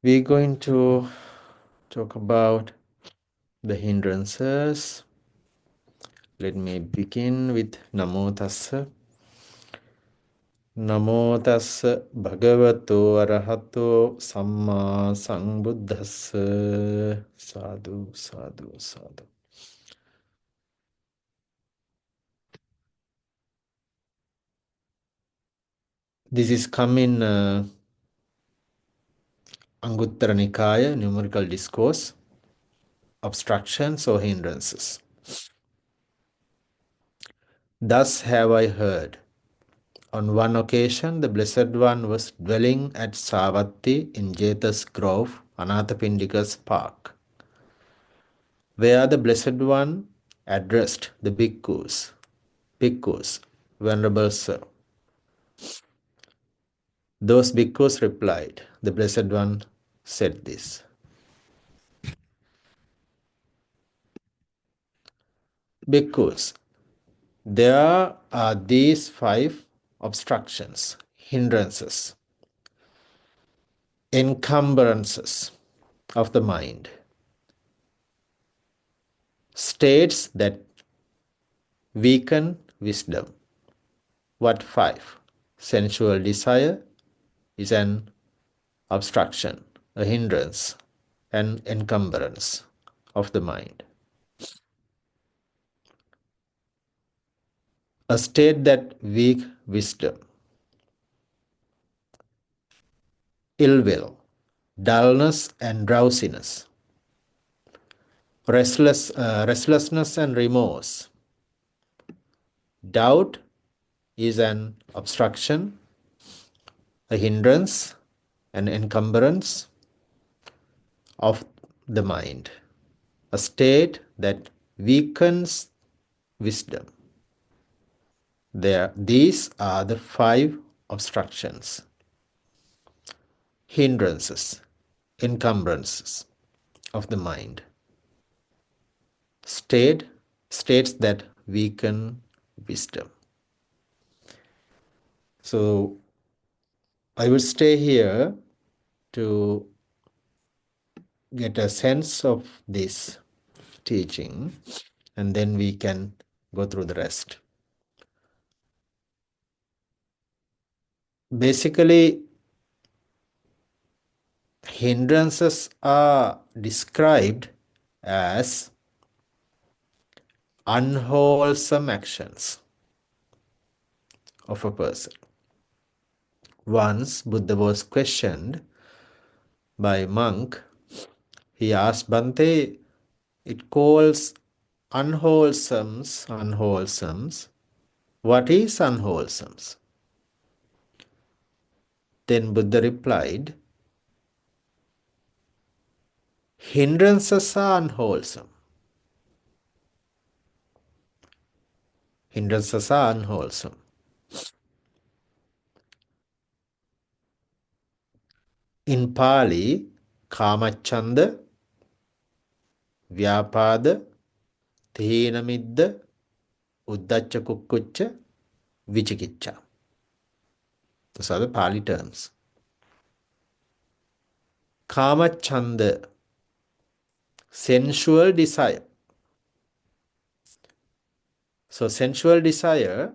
We're going to talk about the hindrances. Let me begin with Namo Tassa. Namo Tassa Bhagavato Arahato Samma Sambuddhassa. Sadhu, sadhu, sadhu. This is coming Anguttara Nikaya, Numerical Discourse, Obstructions or Hindrances. Thus have I heard. On one occasion, the Blessed One was dwelling at Savatthi in Jeta's Grove, Anathapindika's park, where the Blessed One addressed the bhikkhus, Venerable Sir. Those bhikkhus replied. The Blessed One said this. Bhikkhus, there are these 5 obstructions, hindrances, encumbrances of the mind, states that weaken wisdom. What 5? Sensual desire is an obstruction, a hindrance, an encumbrance of the mind. A state that weak wisdom, ill will, dullness and drowsiness, restlessness and remorse. Doubt is an obstruction, a hindrance, an encumbrance of the mind, a state that weakens wisdom. These are the 5 obstructions, hindrances, encumbrances of the mind. States that weaken wisdom. So I will stay here to get a sense of this teaching, and then we can go through the rest. Basically, hindrances are described as unwholesome actions of a person. Once Buddha was questioned by a monk. He asked Bhante, it calls unwholesomes. What is unwholesomes? Then Buddha replied, hindrances are unwholesome. Hindrances are unwholesome. In Pali, Kamachanda, Vyapada, Thinamidda, Uddacha Kukkucha, Vichikicha. Those are the Pali terms. Kamachanda, sensual desire. So sensual desire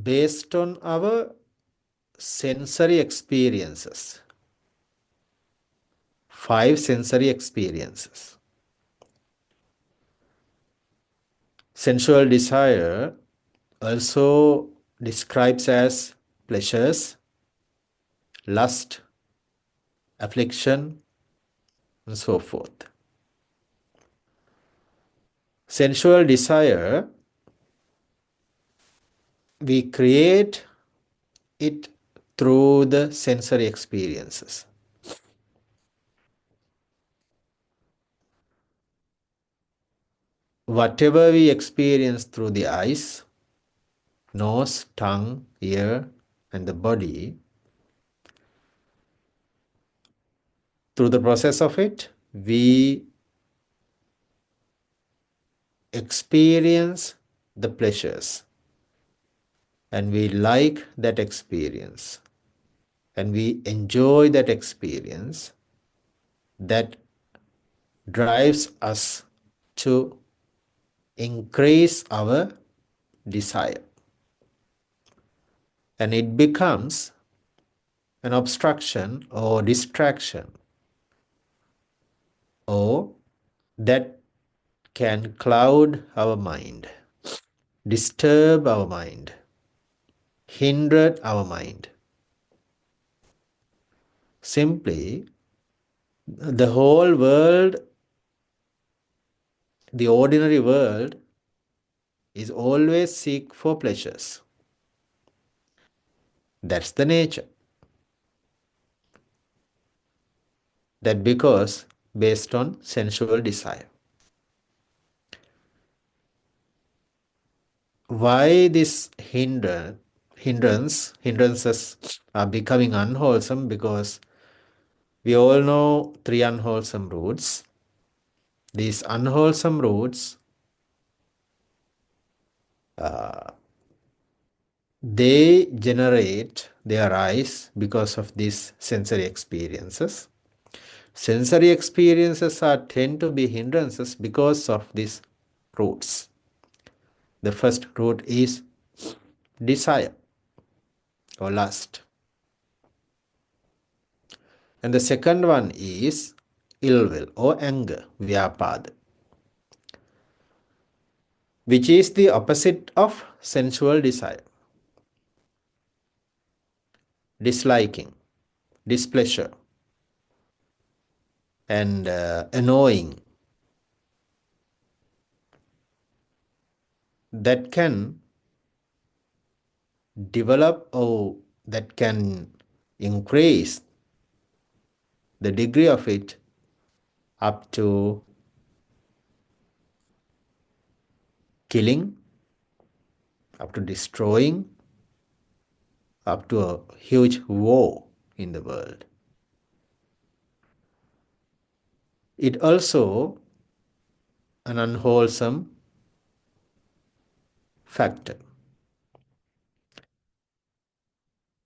based on our sensory experiences. 5 sensory experiences. Sensual desire also describes as pleasures, lust, affliction, and so forth. Sensual desire, we create it through the sensory experiences. Whatever we experience through the eyes, nose, tongue, ear, and the body, through the process of it, we experience the pleasures. and we like that experience, and we enjoy that experience, that drives us to increase our desire. And it becomes an obstruction or distraction, or that can cloud our mind, disturb our mind, hinder our mind. Simply, the whole world, the ordinary world, is always seek for pleasures. That's the nature. That because based on sensual desire. Why this hindrances are becoming unwholesome? Because we all know three unwholesome roots. These unwholesome roots, they arise because of these sensory experiences. Sensory experiences tend to be hindrances because of these roots. The first root is desire or lust. And the second one is ill will or anger, vyapada, which is the opposite of sensual desire. Disliking, displeasure, and annoying. That can develop or that can increase the degree of it up to killing, up to destroying, up to a huge war in the world. It also an unwholesome factor.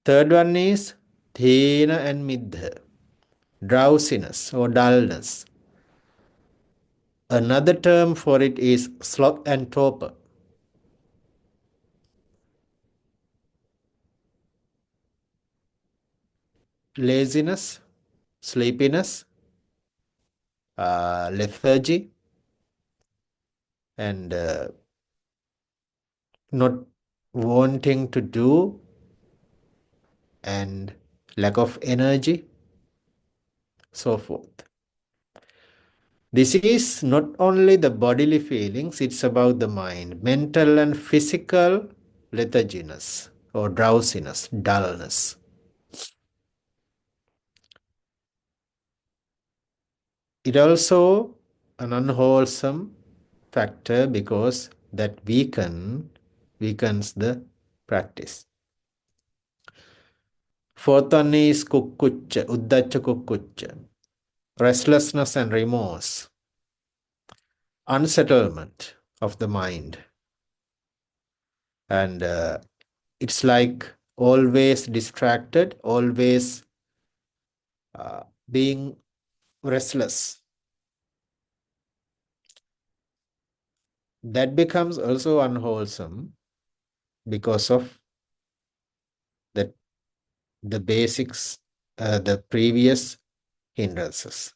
Third one is thena and middha, drowsiness or dullness. Another term for it is sloth and torpor. Laziness, sleepiness, lethargy, and not wanting to do, and lack of energy, so forth. This is not only the bodily feelings, it's about the mind, mental and physical letharginess or drowsiness, dullness. It also an unwholesome factor because that weakens the practice. Fourth one is kukkucha, uddacha kukkucha, restlessness and remorse, unsettlement of the mind. And it's like always distracted, always being restless. That becomes also unwholesome because of the basics, the previous hindrances.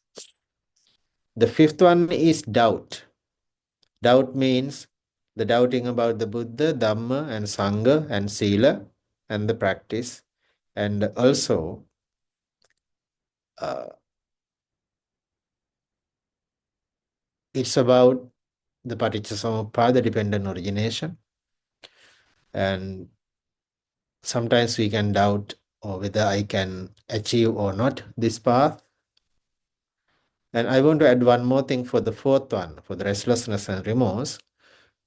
The fifth one is doubt. Doubt means the doubting about the Buddha, Dhamma, and Sangha, and Sila, and the practice. And also, it's about the Paticcasamuppada, the dependent origination. And sometimes we can doubt whether I can achieve or not this path. And I want to add one more thing for the fourth one, for the restlessness and remorse.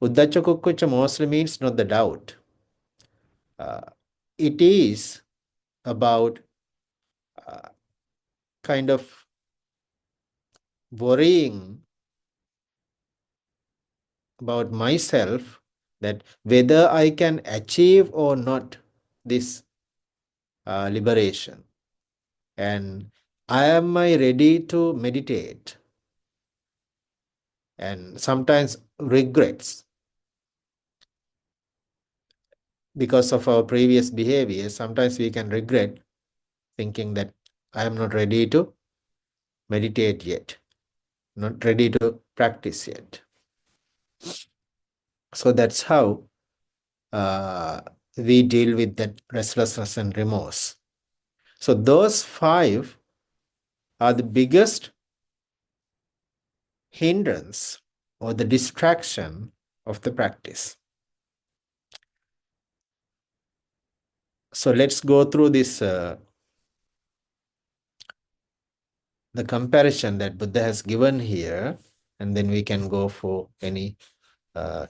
Uddacha kukkucha mostly means not the doubt. It is about kind of worrying about myself that whether I can achieve or not this liberation, and am I ready to meditate, and sometimes regrets because of our previous behavior. Sometimes we can regret thinking that I am not ready to meditate yet, not ready to practice yet. So that's how uh, we deal with that restlessness and remorse. So those 5 are the biggest hindrance or the distraction of the practice. So let's go through this, the comparison that Buddha has given here, and then we can go for any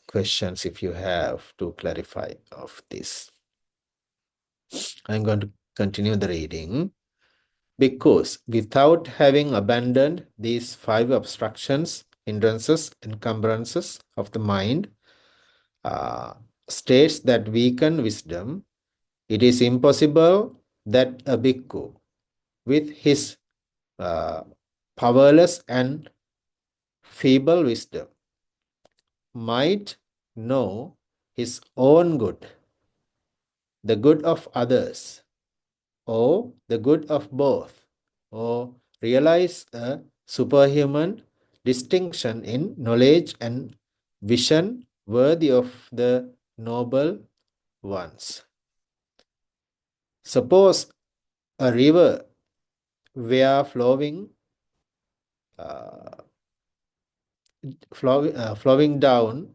questions if you have to clarify of this. I'm going to continue the reading. Because without having abandoned these 5 obstructions, hindrances, encumbrances of the mind, states that weaken wisdom, it is impossible that a bhikkhu, with his powerless and feeble wisdom, might know his own good, the good of others, or the good of both, or realize a superhuman distinction in knowledge and vision worthy of the noble ones. Suppose a river were flowing down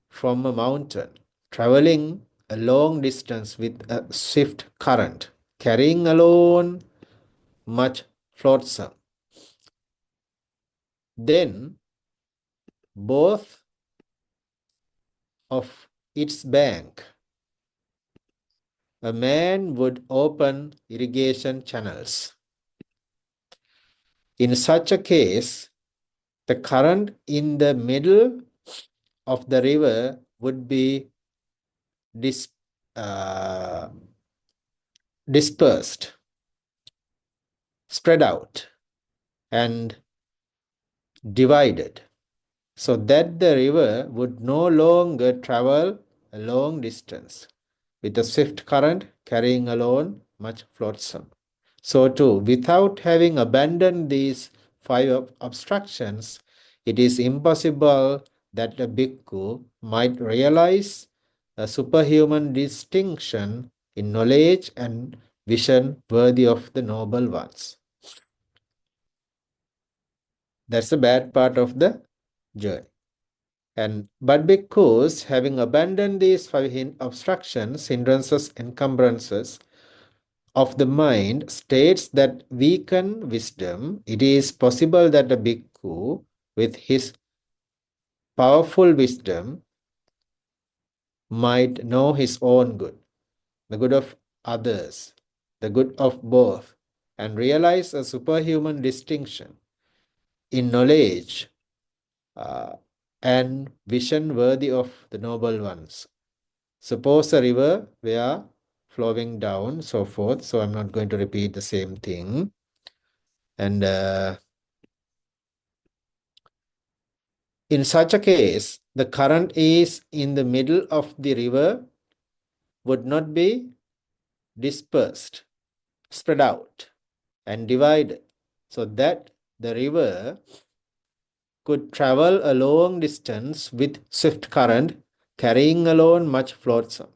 from a mountain, traveling a long distance with a swift current, carrying alone much flotsam. Then both of its bank, a man would open irrigation channels. In such a case, the current in the middle of the river would be dispersed, spread out, and divided, so that the river would no longer travel a long distance with a swift current carrying alone much flotsam. So too, without having abandoned these 5 obstructions, it is impossible that a bhikkhu might realize a superhuman distinction in knowledge and vision worthy of the noble ones. That's the bad part of the journey. But bhikkhus, having abandoned these 5 obstructions, hindrances, encumbrances of the mind, states that weaken wisdom, it is possible that a bhikkhu, with his powerful wisdom, might know his own good, the good of others, the good of both, and realize a superhuman distinction in knowledge and vision worthy of the noble ones. Suppose a river were flowing down, so forth. So I'm not going to repeat the same thing. And in such a case, the current is in the middle of the river would not be dispersed, spread out, and divided, so that the river could travel a long distance with swift current, carrying alone much flotsam.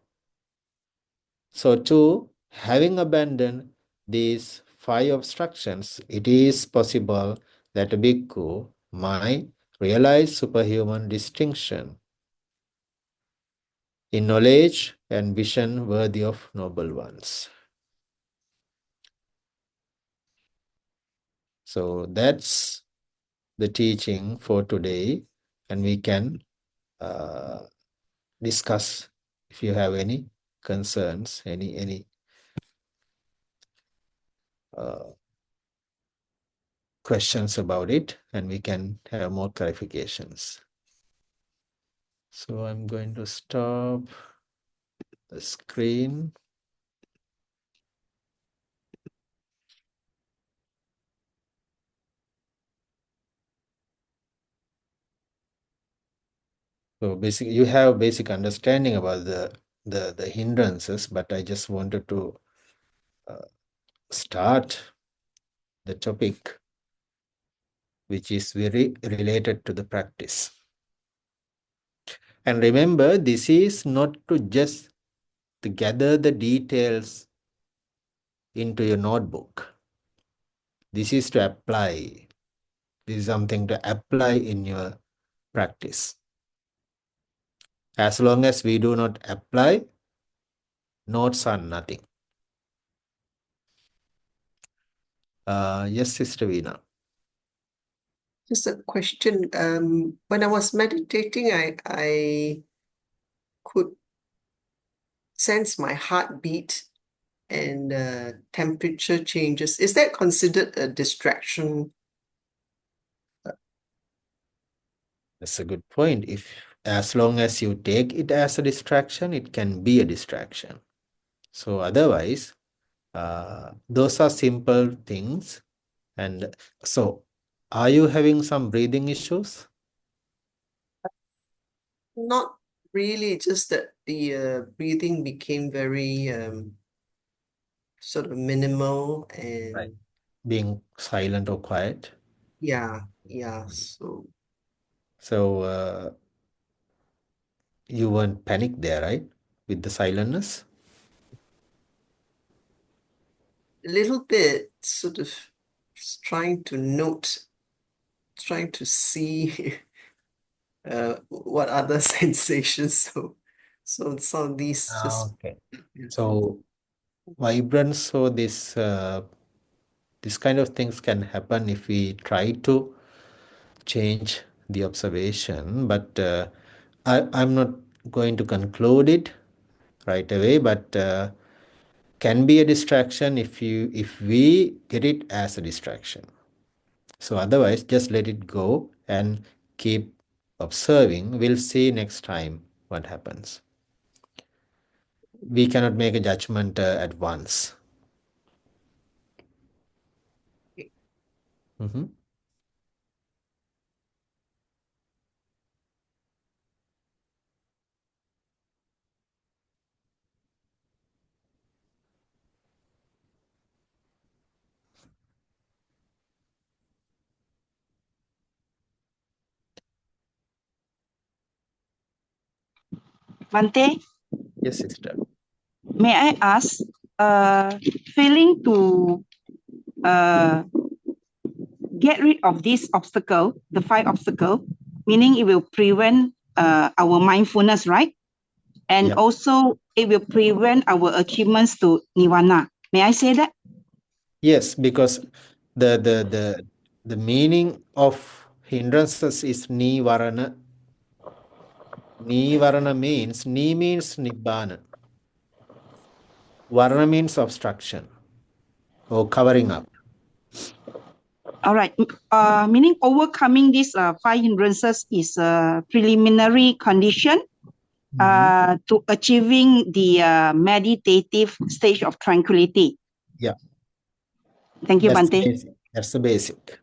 So too, having abandoned these 5 obstructions, it is possible that a bhikkhu might realize superhuman distinction in knowledge and vision worthy of noble ones. So that's the teaching for today, and we can discuss if you have any concerns, any questions about it, and we can have more clarifications. So I'm going to stop the screen. So basically, you have basic understanding about the hindrances, but I just wanted to start the topic, which is very related to the practice. And remember, this is not to just to gather the details into your notebook. This is to apply. This is something to apply in your practice. As long as we do not apply, notes are nothing. Yes, Sister Veena. Just a question. When I was meditating, I could sense my heartbeat and temperature changes. Is that considered a distraction? That's a good point. As long as you take it as a distraction, it can be a distraction. So otherwise, those are simple things. And so, are you having some breathing issues? Not really, just that the breathing became very sort of minimal Right. and Being silent or quiet? yeah. So, you weren't panicked there, right? With the silentness? A little bit sort of trying to note, trying to see what other sensations. So some of these just Okay. So, vibrance, so this kind of things can happen if we try to change the observation, but I'm not going to conclude it right away, but can be a distraction if we get it as a distraction. So otherwise, just let it go and keep observing. We'll see next time what happens. We cannot make a judgment at once. Mhm. Bante, Yes, sister. may I ask, failing to uh, get rid of this obstacle, the five obstacle, meaning it will prevent our mindfulness, right? And Yeah. also it will prevent our achievements to nirvana. May I say that? Yes, because the the the the meaning of hindrances is nivarana. Nivarana means nibbana. Varana means obstruction or covering up. All right. Meaning overcoming these five hindrances is a preliminary condition to achieving the meditative stage of tranquility. Yeah, Thank you, that's Bante. basic. That's the basic.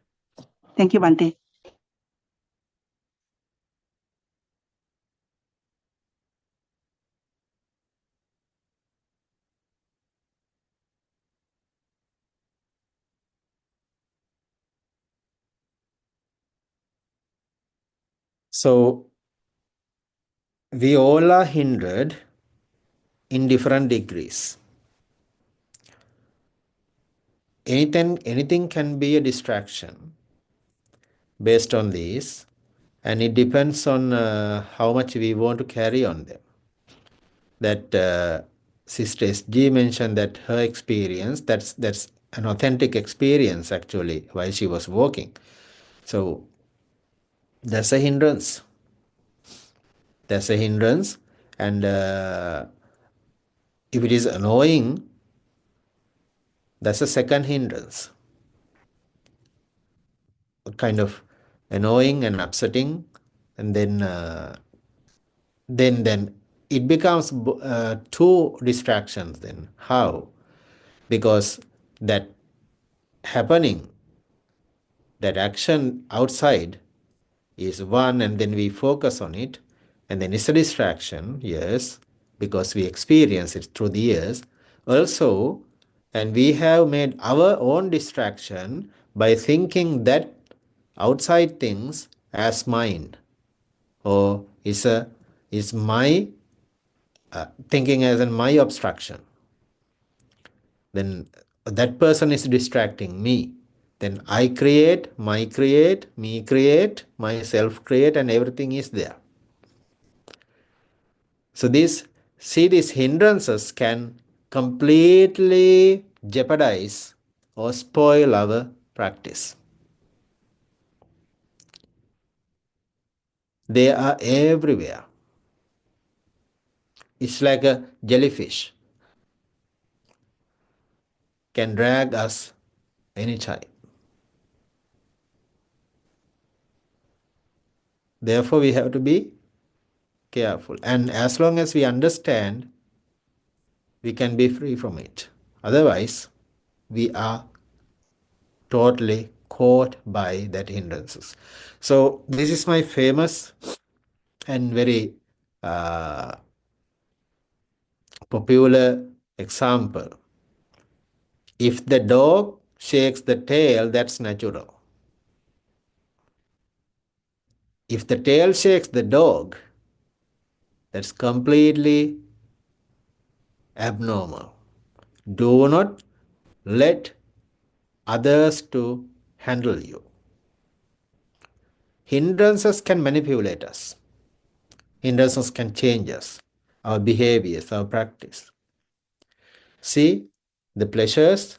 Thank you, Bante. So we all are hindered in different degrees. Anything can be a distraction based on these, and it depends on how much we want to carry on them. That Sister SG mentioned that her experience, that's an authentic experience actually while she was walking. So that's a hindrance. That's a hindrance, and if it is annoying, that's a second hindrance. Kind of annoying and upsetting, and then then it becomes two distractions. Then how? Because that happening, that action outside is one, and then we focus on it, and then it's a distraction, yes, because we experience it through the years also. And we have made our own distraction by thinking that outside things as mine, or is my thinking as in my obstruction. Then that person is distracting me. Then I create, my create, me create, myself create, and everything is there. So these hindrances can completely jeopardize or spoil our practice. They are everywhere. It's like a jellyfish, can drag us anytime. Therefore, we have to be careful. And as long as we understand, we can be free from it. Otherwise, we are totally caught by that hindrances. So this is my famous and very popular example. If the dog shakes the tail, that's natural. If the tail shakes the dog, that's completely abnormal. Do not let others to handle you. Hindrances can manipulate us. Hindrances can change us, our behaviors, our practice. See the pleasures,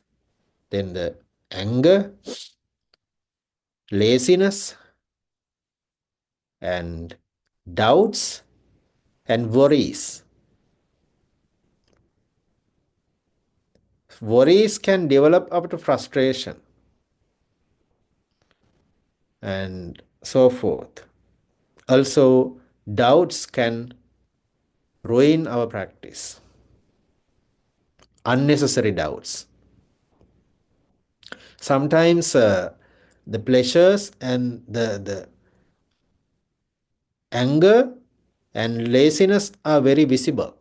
then the anger, laziness, and doubts and worries. Worries can develop up to frustration and so forth. Also, doubts can ruin our practice. Unnecessary doubts. Sometimes the pleasures and the anger and laziness are very visible.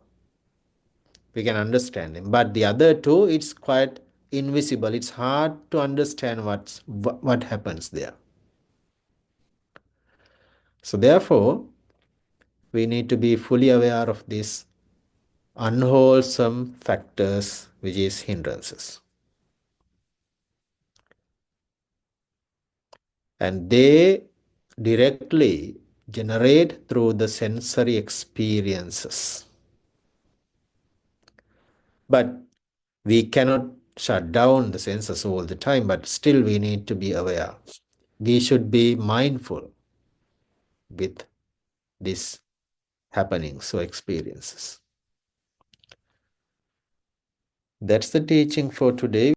We can understand them. But the other two, it's quite invisible. It's hard to understand what happens there. So therefore, we need to be fully aware of these unwholesome factors, which is hindrances. And they directly generate through the sensory experiences. But we cannot shut down the senses all the time, but still we need to be aware. We should be mindful with these happenings or experiences. That's the teaching for today.